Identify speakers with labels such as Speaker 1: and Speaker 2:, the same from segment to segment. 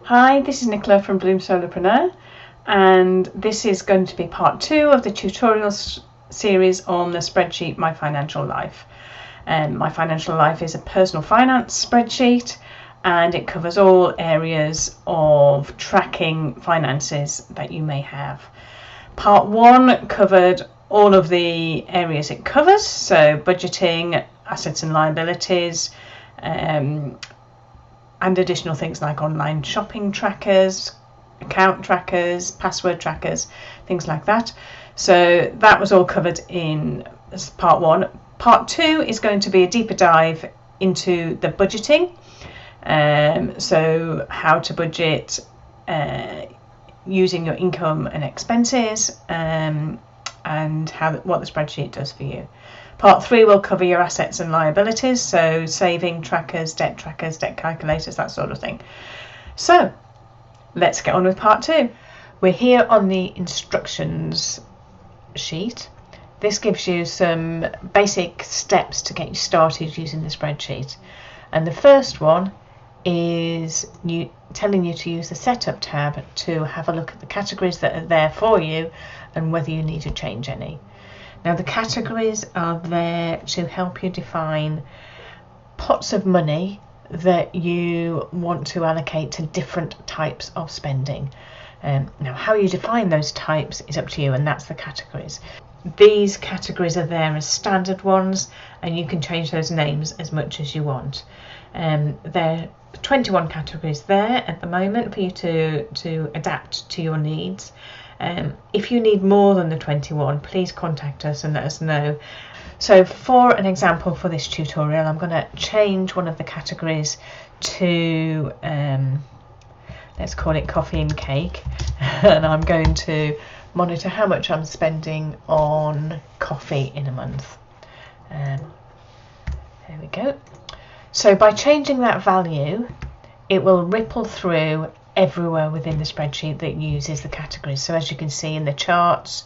Speaker 1: Hi, this is Nicola from Bloom Solopreneur, and this is going to be part 2 of the tutorial series on the spreadsheet My Financial Life. My Financial Life is a personal finance spreadsheet, and it covers all areas of tracking finances that you may have. Part 1 covered all of the areas it covers, so budgeting, assets and liabilities, and additional things like online shopping trackers, account trackers, password trackers, things like that. So that was all covered in part 1. Part 2 is going to be a deeper dive into the budgeting, so how to budget using your income and expenses, and what the spreadsheet does for you. Part 3 will cover your assets and liabilities, so saving trackers, debt calculators, that sort of thing. So let's get on with part 2. We're here on the instructions sheet. This gives you some basic steps to get you started using the spreadsheet. And the first one is telling you to use the setup tab to have a look at the categories that are there for you and whether you need to change any. Now, the categories are there to help you define pots of money that you want to allocate to different types of spending. Now, how you define those types is up to you, and that's the categories. These categories are there as standard ones, and you can change those names as much as you want. There are 21 categories there at the moment for you to adapt to your needs. If you need more than the 21, please contact us and let us know. So for an example for this tutorial, I'm going to change one of the categories to, let's call it coffee and cake, and I'm going to monitor how much I'm spending on coffee in a month. There we go. So by changing that value, it will ripple through everywhere within the spreadsheet that uses the categories. So as you can see in the charts,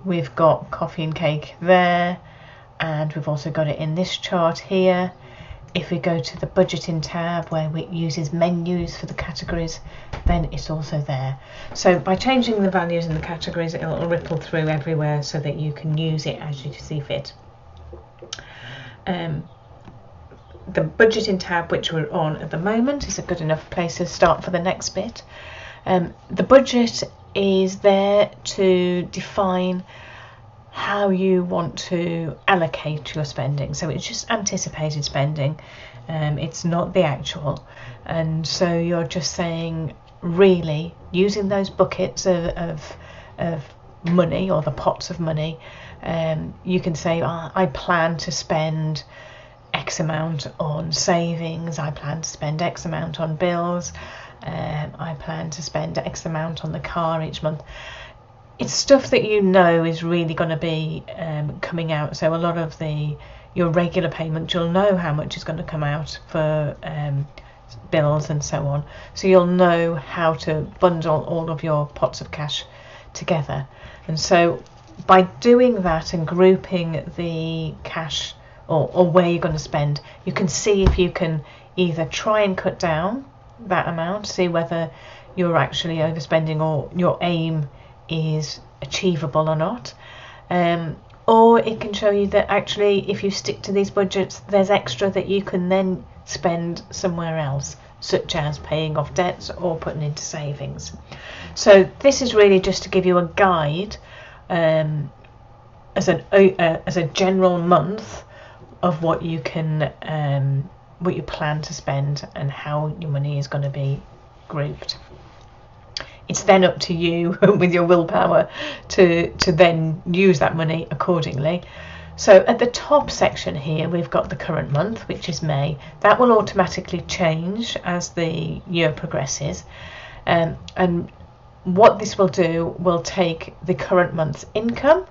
Speaker 1: we've got coffee and cake there, and we've also got it in this chart here. If we go to the budgeting tab where it uses menus for the categories, then it's also there. So by changing the values in the categories, it'll ripple through everywhere so that you can use it as you see fit. The budgeting tab, which we're on at the moment, is a good enough place to start for the next bit. The budget is there to define how you want to allocate your spending. So it's just anticipated spending, it's not the actual. And so you're just saying, really, using those buckets of money, or the pots of money, you can say, I plan to spend X amount on savings, I plan to spend X amount on bills, I plan to spend X amount on the car each month. It's stuff that you know is really going to be coming out. So a lot of your regular payments, you'll know how much is going to come out for bills and so on. So you'll know how to bundle all of your pots of cash together. And so by doing that and grouping the cash or where you're going to spend, you can see if you can either try and cut down that amount, see whether you're actually overspending or your aim is achievable or not, or it can show you that actually if you stick to these budgets, there's extra that you can then spend somewhere else, such as paying off debts or putting into savings. So this is really just to give you a guide as a general month of what you can what you plan to spend and how your money is going to be grouped. It's then up to you with your willpower to then use that money accordingly. So at the top section here, we've got the current month, which is May. That will automatically change as the year progresses, and what this will do will take the current month's income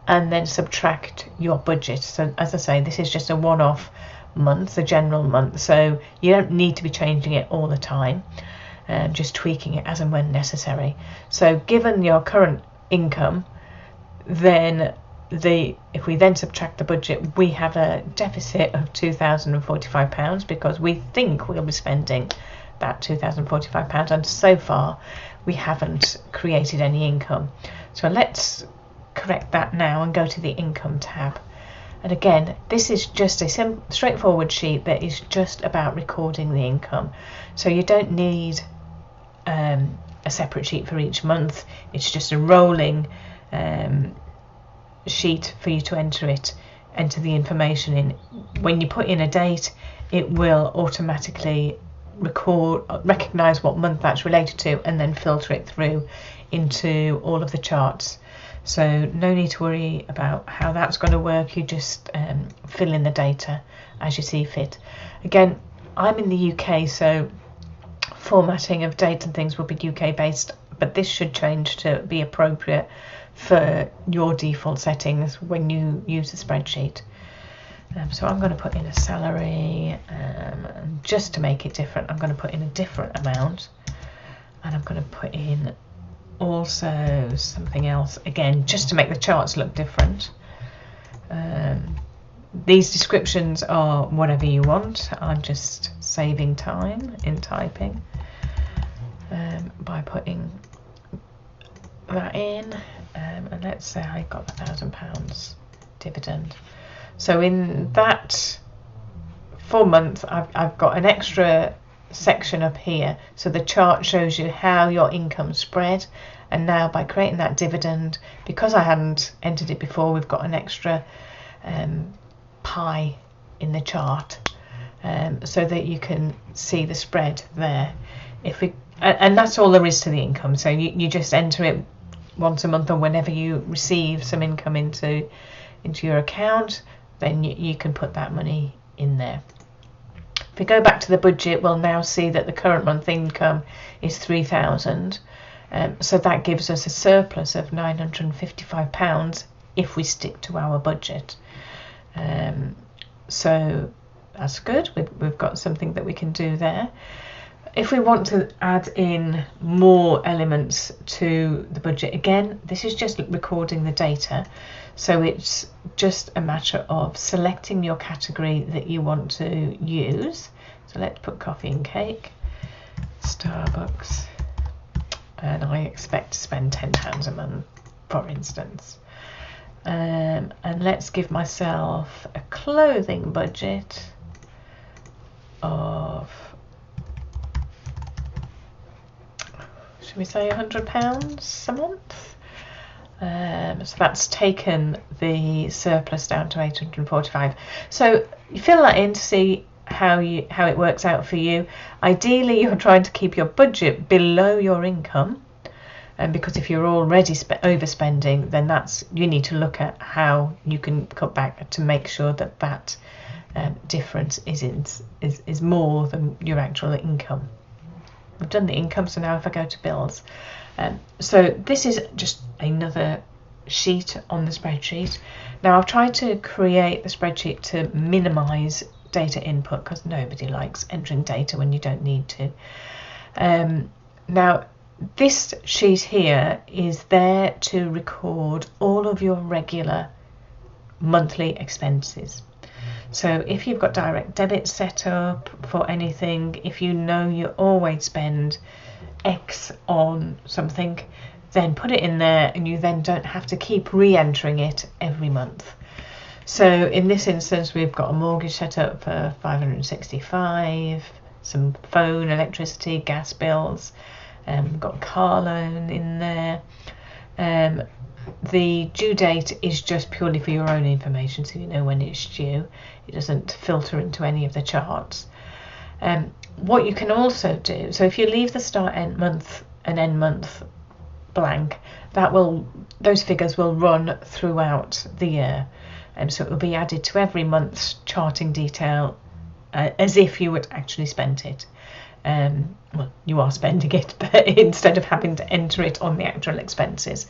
Speaker 1: and then subtract your budget. So as I say, this is just a one-off month, a general month, so you don't need to be changing it all the time, just tweaking it as and when necessary. So given your current income, then if we then subtract the budget, we have a deficit of £2,045 because we think we'll be spending that £2,045, and so far we haven't created any income. So let's correct that now and go to the income tab. And again, this is just a straightforward sheet that is just about recording the income. So you don't need a separate sheet for each month. It's just a rolling sheet for you to enter the information in. When you put in a date, it will automatically recognize what month that's related to, and then filter it through into all of the charts. So no need to worry about how that's going to work. You just fill in the data as you see fit. Again, I'm in the UK, so formatting of dates and things will be UK based, but this should change to be appropriate for your default settings when you use the spreadsheet. So I'm going to put in a salary, just to make it different. I'm going to put in a different amount, and I'm going to put in also something else, again just to make the charts look different. These descriptions are whatever you want. I'm just saving time in typing by putting that in, and let's say I got the £1,000 dividend. So in that 4 month, I've got an extra section up here, so the chart shows you how your income spread. And now by creating that dividend, because I hadn't entered it before, we've got an extra pie in the chart, so that you can see the spread there. And that's all there is to the income. So you just enter it once a month, or whenever you receive some income into your account, then you can put that money in there. If we go back to the budget, we'll now see that the current month income is £3,000. So that gives us a surplus of £955 if we stick to our budget. So that's good. We've got something that we can do there. If we want to add in more elements to the budget, again, this is just recording the data. So it's just a matter of selecting your category that you want to use. So let's put coffee and cake, Starbucks, and I expect to spend £10 a month, for instance. And let's give myself a clothing budget of, should we say £100 a month? So that's taken the surplus down to 845. So you fill that in to see how it works out for you. Ideally, you're trying to keep your budget below your income, and because if you're already overspending, then you need to look at how you can cut back to make sure that difference is more than your actual income. We've done the income, so now if I go to bills, so this is just another sheet on the spreadsheet. Now I've tried to create the spreadsheet to minimize data input, because nobody likes entering data when you don't need to. Now this sheet here is there to record all of your regular monthly expenses. So if you've got direct debit set up for anything, if you know you always spend X on something, then put it in there, and you then don't have to keep re-entering it every month. So in this instance, we've got a mortgage set up for $565, some phone, electricity, gas bills, we've got a car loan in there. The due date is just purely for your own information, so you know when it's due. It doesn't filter into any of the charts. What you can also do, so if you leave the start end month and end month blank, those figures will run throughout the year, so it will be added to every month's charting detail as if you had actually spent it. Well, you are spending it, but instead of having to enter it on the actual expenses.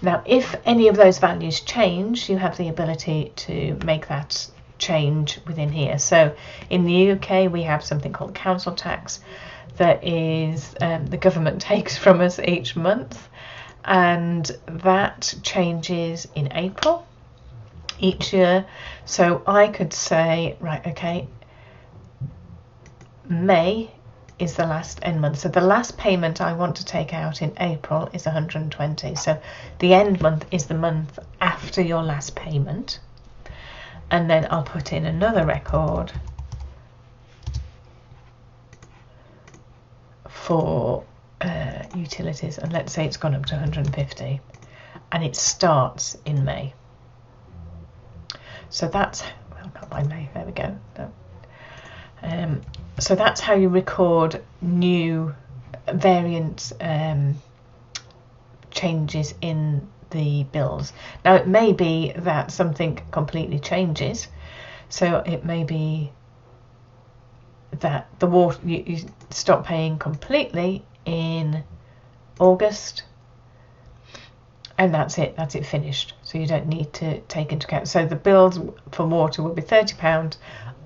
Speaker 1: Now, if any of those values change, you have the ability to make that change within here. So in the UK, we have something called council tax that is the government takes from us each month, and that changes in April each year. So I could say, right, okay, May is the last end month. So the last payment I want to take out in April is 120. So the end month is the month after your last payment. And then I'll put in another record for utilities, and let's say it's gone up to 150, and it starts in May. So that's, well, not by May, there we go. No. So that's how you record new variant changes in the bills. Now it may be that something completely changes, so it may be that the water you stop paying completely in August, and that's it finished, so you don't need to take into account. So the bills for water will be £30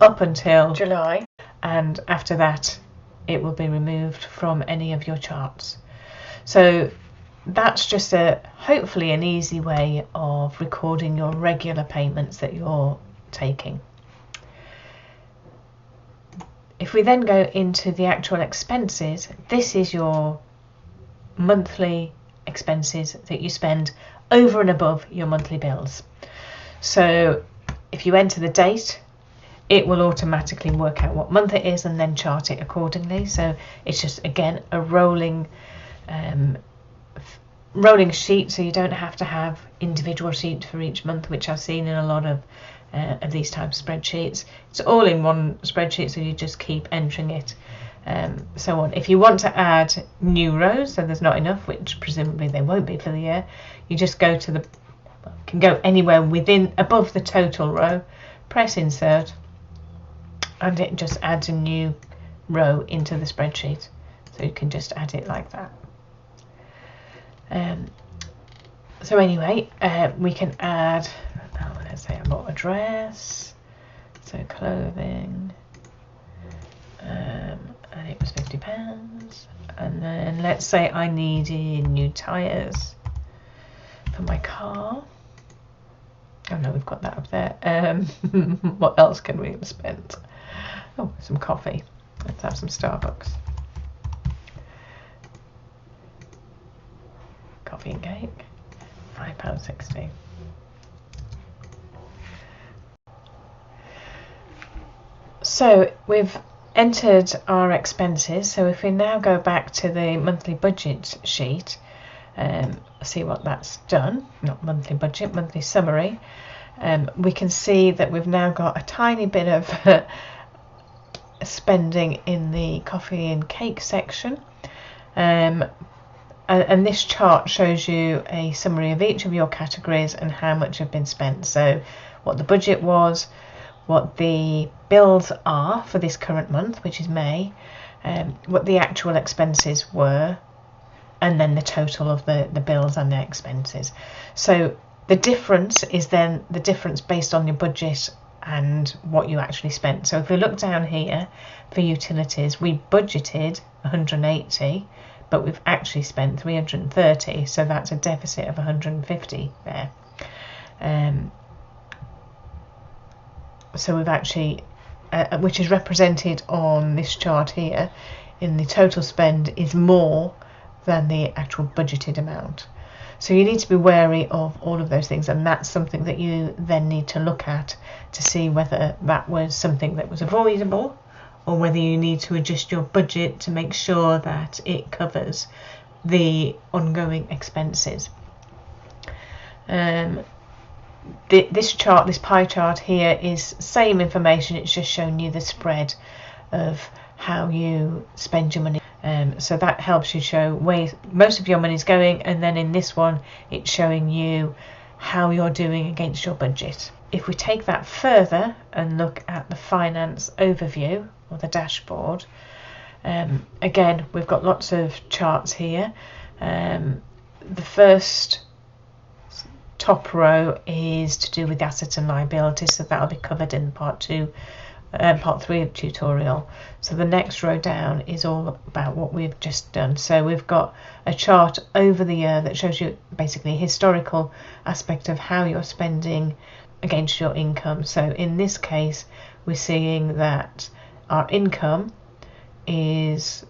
Speaker 1: up until July, and after that it will be removed from any of your charts. So that's just hopefully an easy way of recording your regular payments that you're taking. If we then go into the actual expenses, this is your monthly expenses that you spend over and above your monthly bills. So if you enter the date, it will automatically work out what month it is and then chart it accordingly. So it's just, again, a rolling sheet, so you don't have to have individual sheets for each month, which I've seen in a lot of these types of spreadsheets. It's all in one spreadsheet, so you just keep entering it, so on. If you want to add new rows, so there's not enough, which presumably they won't be for the year, you just go to the, can go anywhere within above the total row, press insert, and it just adds a new row into the spreadsheet. So you can just add it like that. So anyway, we can add, let's say I bought a dress, so clothing, and it was £50, and then let's say I needed new tyres for my car. Oh no, we've got that up there. What else can we have spent? Oh, some coffee. Let's have some Starbucks. Coffee and cake, £5.60. So we've entered our expenses. So if we now go back to the monthly budget sheet, see what that's done, not monthly budget, monthly summary, we can see that we've now got a tiny bit of spending in the coffee and cake section. And this chart shows you a summary of each of your categories and how much have been spent. So what the budget was, what the bills are for this current month, which is May, what the actual expenses were, and then the total of the bills and the expenses. So the difference is then the difference based on your budget and what you actually spent. So if we look down here for utilities, we budgeted 180, but we've actually spent 330, so that's a deficit of 150 there. So we've actually, which is represented on this chart here, in the total spend is more than the actual budgeted amount. So you need to be wary of all of those things, and that's something that you then need to look at to see whether that was something that was avoidable, or whether you need to adjust your budget to make sure that it covers the ongoing expenses. This chart, this pie chart here, is same information, it's just showing you the spread of how you spend your money. So that helps you show where most of your money is going, and then in this one it's showing you how you're doing against your budget. If we take that further and look at the finance overview, or the dashboard, again we've got lots of charts here. The first top row is to do with assets and liabilities, so that'll be covered in part 3 of the tutorial. So the next row down is all about what we've just done. So we've got a chart over the year that shows you basically a historical aspect of how you're spending against your income. So in this case we're seeing that our income is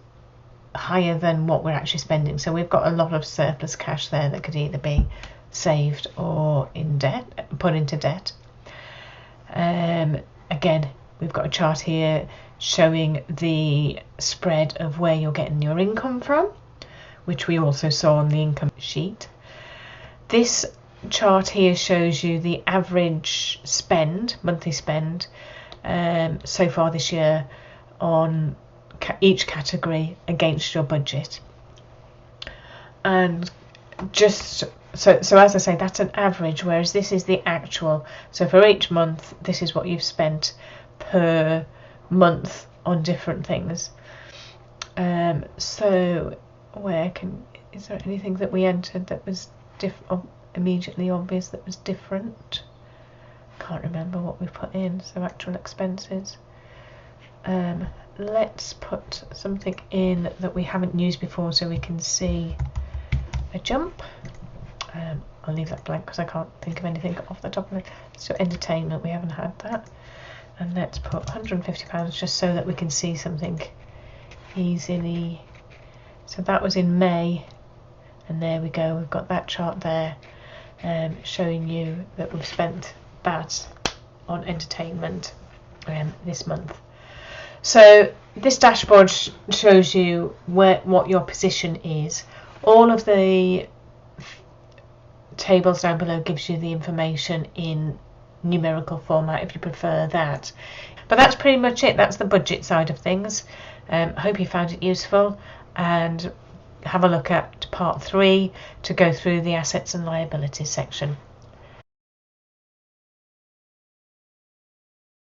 Speaker 1: higher than what we're actually spending. So we've got a lot of surplus cash there that could either be saved or in debt, put into debt. Again, we've got a chart here showing the spread of where you're getting your income from, which we also saw on the income sheet. This chart here shows you the average spend, monthly spend, so far this year on each category against your budget. And just so as I say, that's an average, whereas this is the actual. So for each month, this is what you've spent per month on different things. So is there anything that we entered that was immediately obvious that was different? Can't remember what we put in. So actual expenses. Let's put something in that we haven't used before so we can see a jump. I'll leave that blank because I can't think of anything off the top of it. So entertainment, we haven't had that. And let's put £150 just so that we can see something easily. So that was in May, and there we go, we've got that chart there showing you that we've spent that on entertainment this month. So this dashboard shows you what your position is. All of the tables down below gives you the information in numerical format if you prefer that. But that's pretty much it. That's the budget side of things. I hope you found it useful, and have a look at part 3 to go through the assets and liabilities section.